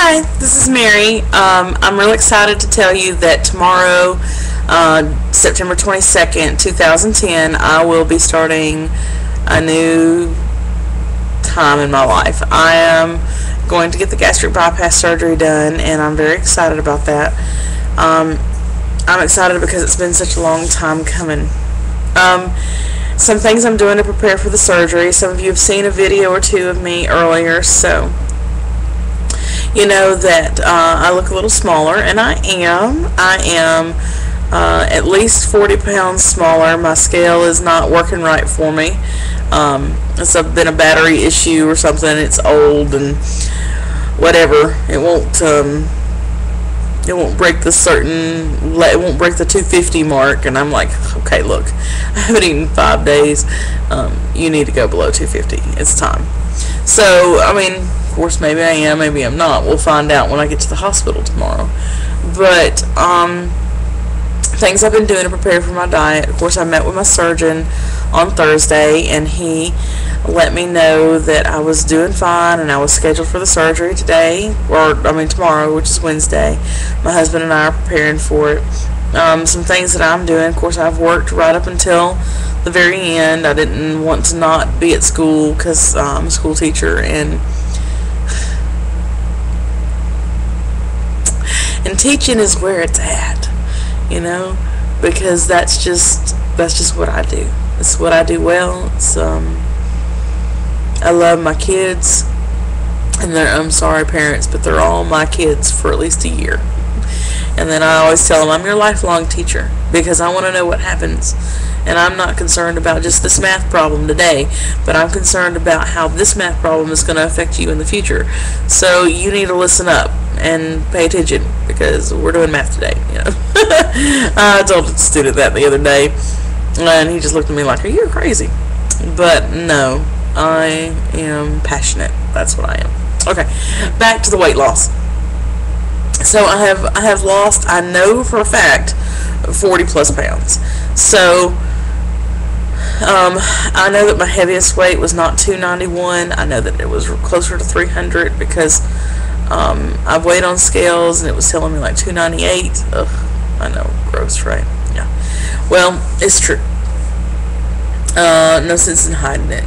Hi, this is Mary. I'm really excited to tell you that tomorrow, September 22nd, 2010, I will be starting a new time in my life. I am going to get the gastric bypass surgery done, and I'm very excited about that. I'm excited because it's been such a long time coming. Some things I'm doing to prepare for the surgery. Some of you have seen a video or two of me earlier, so you know that I look a little smaller, and I am at least 40 pounds smaller. My scale is not working right for me. It's been a battery issue or something. It's old and whatever. It won't break it won't break the 250 mark, and I'm like, okay, look, I haven't eaten in 5 days. You need to go below 250. It's time. So, I mean, of course, maybe I am, maybe I'm not. We'll find out when I get to the hospital tomorrow. But things I've been doing to prepare for my diet. Of course, I met with my surgeon on Thursday, and he let me know that I was doing fine and I was scheduled for the surgery tomorrow, which is Wednesday. My husband and I are preparing for it. Some things that I'm doing, of course, I've worked right up until the very end. I didn't want to not be at school because I'm a school teacher, and teaching is where it's at, you know, because that's just what I do. It's what I do well. It's I love my kids, and I'm sorry parents, but they're all my kids for at least a year. And then I always tell them I'm your lifelong teacher, because I want to know what happens. And I'm not concerned about just this math problem today, but I'm concerned about how this math problem is going to affect you in the future. So you need to listen up and pay attention, because we're doing math today, you know. I told a student that the other day, and he just looked at me like, are you crazy? But no, I am passionate. That's what I am. Okay, back to the weight loss. So I have lost, I know for a fact, 40 plus pounds. So I know that my heaviest weight was not 291. I know that it was closer to 300 because I've weighed on scales and it was telling me like 298. Ugh, I know, gross, right? Yeah. Well, it's true. No sense in hiding it.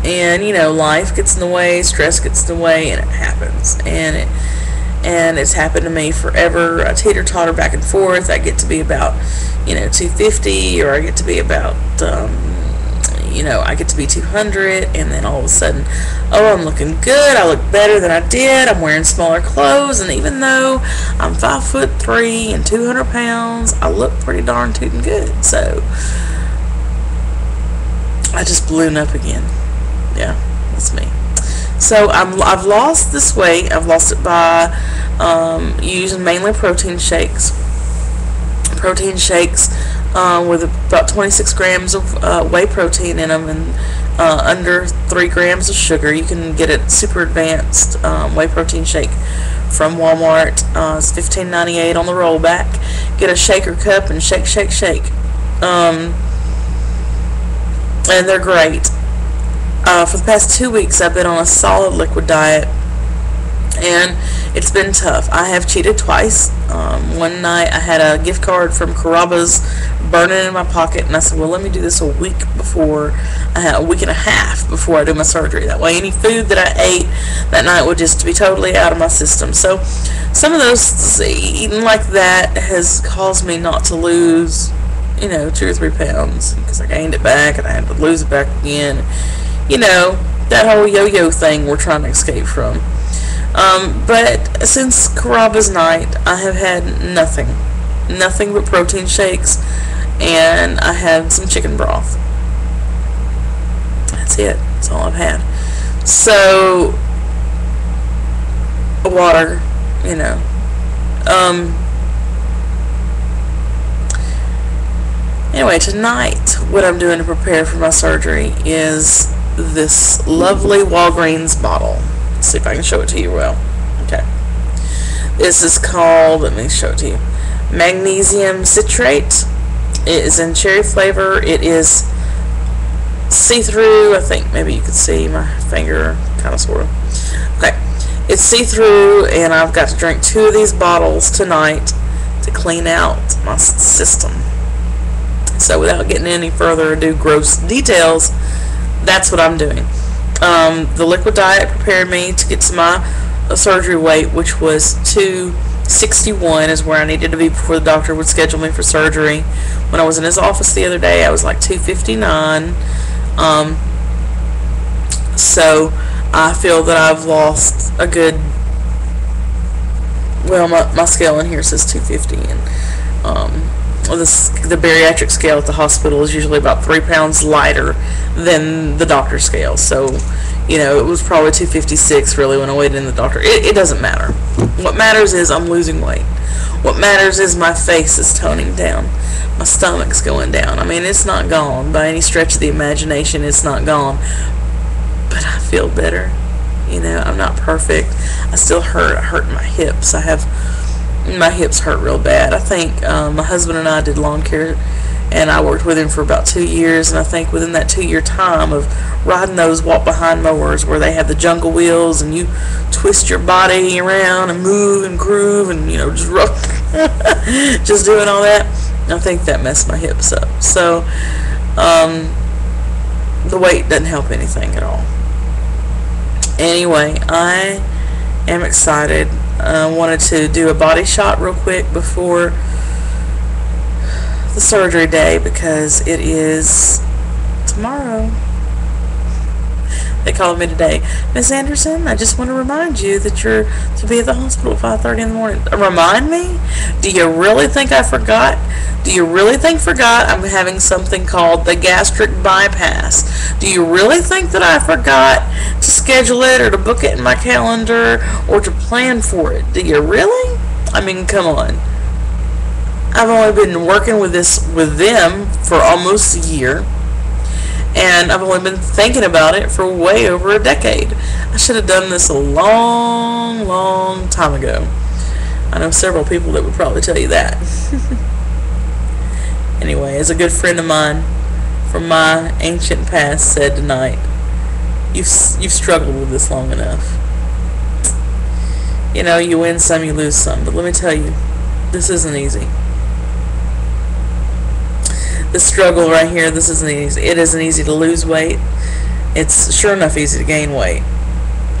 And you know, life gets in the way, stress gets in the way, and it happens. And it's happened to me forever. I teeter-totter back and forth. I get to be about, 250, or I get to be about, I get to be 200, and then all of a sudden, oh, I'm looking good. I look better than I did. I'm wearing smaller clothes, and even though I'm 5'3" and 200 pounds, I look pretty darn tootin' good. So I just balloon up again. Yeah, that's me. So I've lost this weight. I've lost it by using mainly protein shakes. Protein shakes with about 26 grams of whey protein in them, and under 3 grams of sugar. You can get a super advanced whey protein shake from Walmart. It's $15.98 on the rollback. Get a shaker cup and shake, shake, shake. And they're great. For the past 2 weeks, I've been on a solid liquid diet, and it's been tough. I have cheated twice. One night, I had a gift card from Carrabba's burning in my pocket, and I said, well, let me do this a week and a half before I do my surgery. That way, any food that I ate that night would just be totally out of my system. So, some of those, eating like that has caused me not to lose, 2 or 3 pounds, because I gained it back, and I had to lose it back again. That whole yo-yo thing we're trying to escape from. But since Carrabba's night, I have had nothing but protein shakes, and I had some chicken broth. That's it. That's all I've had. So, water, Anyway, tonight, what I'm doing to prepare for my surgery is this lovely Walgreens bottle. Let's see if I can show it to you well. Okay. This is called, let me show it to you, magnesium citrate. It is in cherry flavor. It is see-through. I think maybe you could see my finger, kind of, sort of. Okay. It's see-through, and I've got to drink 2 of these bottles tonight to clean out my system. So without getting any further ado, gross details, that's what I'm doing. The liquid diet prepared me to get to my surgery weight, which was 261 is where I needed to be before the doctor would schedule me for surgery. When I was in his office the other day, I was like 259. So I feel that I've lost a good, well, my scale in here says 250, and the bariatric scale at the hospital is usually about 3 pounds lighter than the doctor's scale. So, you know, it was probably 256 really when I weighed in the doctor. It doesn't matter. What matters is I'm losing weight. What matters is my face is toning down. My stomach's going down. I mean, it's not gone by any stretch of the imagination. It's not gone. But I feel better. You know, I'm not perfect. I still hurt. I hurt my hips. My hips hurt real bad. I think my husband and I did lawn care, and I worked with him for about 2 years, and I think within that 2-year time of riding those walk-behind mowers where they have the jungle wheels and you twist your body around and move and groove and, you know, just rough, just doing all that, I think that messed my hips up. So the weight doesn't help anything at all. Anyway, I am excited. I wanted to do a body shot real quick before the surgery day because it is tomorrow. They called me today. Miss Anderson, I just want to remind you that you're to be at the hospital at 5:30 in the morning. Remind me? Do you really think I forgot? Do you really think I'm having something called the gastric bypass? Do you really think that I forgot to schedule it or to book it in my calendar or to plan for it? Do you really? I mean, come on. I've only been working with them for almost a year, and I've only been thinking about it for way over a decade. I should have done this a long, long time ago. I know several people that would probably tell you that. Anyway, as a good friend of mine from my ancient past said tonight, you've struggled with this long enough. You know, you win some, you lose some, but let me tell you, this isn't easy. This struggle right here, this isn't easy. It isn't easy to lose weight. It's sure enough easy to gain weight.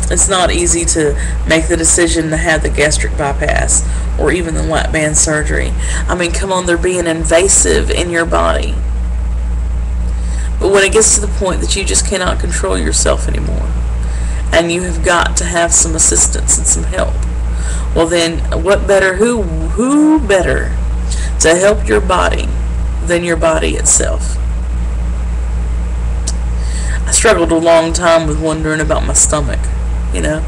It's not easy to make the decision to have the gastric bypass or even the lap band surgery. I mean, come on, they're being invasive in your body. But when it gets to the point that you just cannot control yourself anymore, and you have got to have some assistance and some help, well then, what better, who better to help your body than your body itself? I struggled a long time with wondering about my stomach. You know,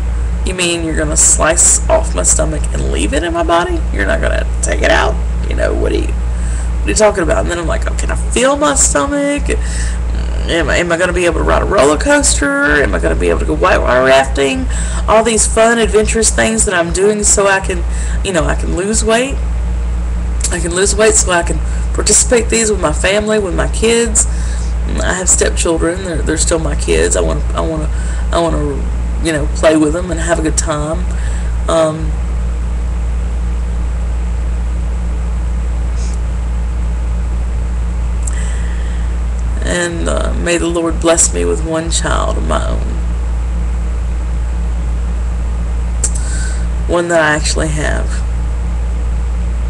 you mean you're gonna slice off my stomach and leave it in my body? You're not gonna take it out? You know, what are you talking about? And then I'm like, oh, can I feel my stomach? Am I gonna be able to ride a roller coaster? Am I gonna be able to go whitewater rafting? All these fun, adventurous things that I'm doing so I can, you know, I can lose weight. I can lose weight so I can participate these with my family, with my kids. I have stepchildren. They're still my kids. I want to, you know, play with them and have a good time. And may the Lord bless me with one child of my own. One that I actually have.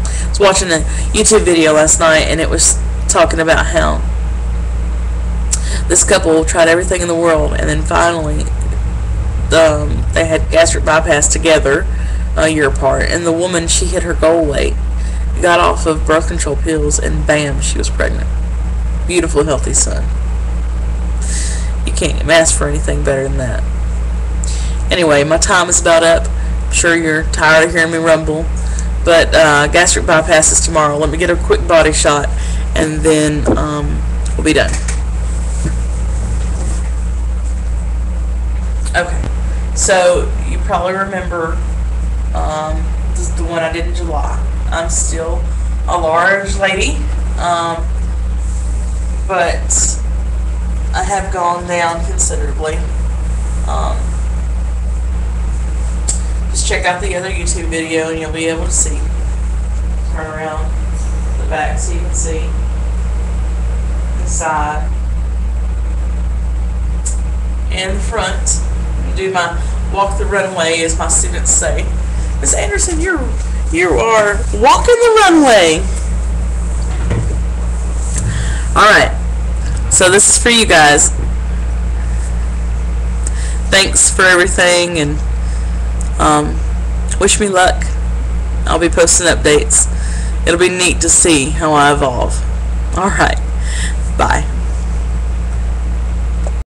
I was watching a YouTube video last night, and it was talking about how this couple tried everything in the world, and then finally they had gastric bypass together a year apart, and the woman, she hit her goal weight, got off of birth control pills, and bam, she was pregnant. Beautiful, healthy son. You can't ask for anything better than that. Anyway, my time is about up. I'm sure you're tired of hearing me rumble, but gastric bypass is tomorrow. Let me get a quick body shot, and then we'll be done. Okay, so you probably remember this is the one I did in July. I'm still a large lady, but I have gone down considerably. just check out the other YouTube video and you'll be able to see. Turn around the back so you can see the side and the front. Do my walk the runway, as my students say. Miss Anderson, you are walking the runway. Alright, so this is for you guys. Thanks for everything, and wish me luck. I'll be posting updates. It'll be neat to see how I evolve. Alright, bye.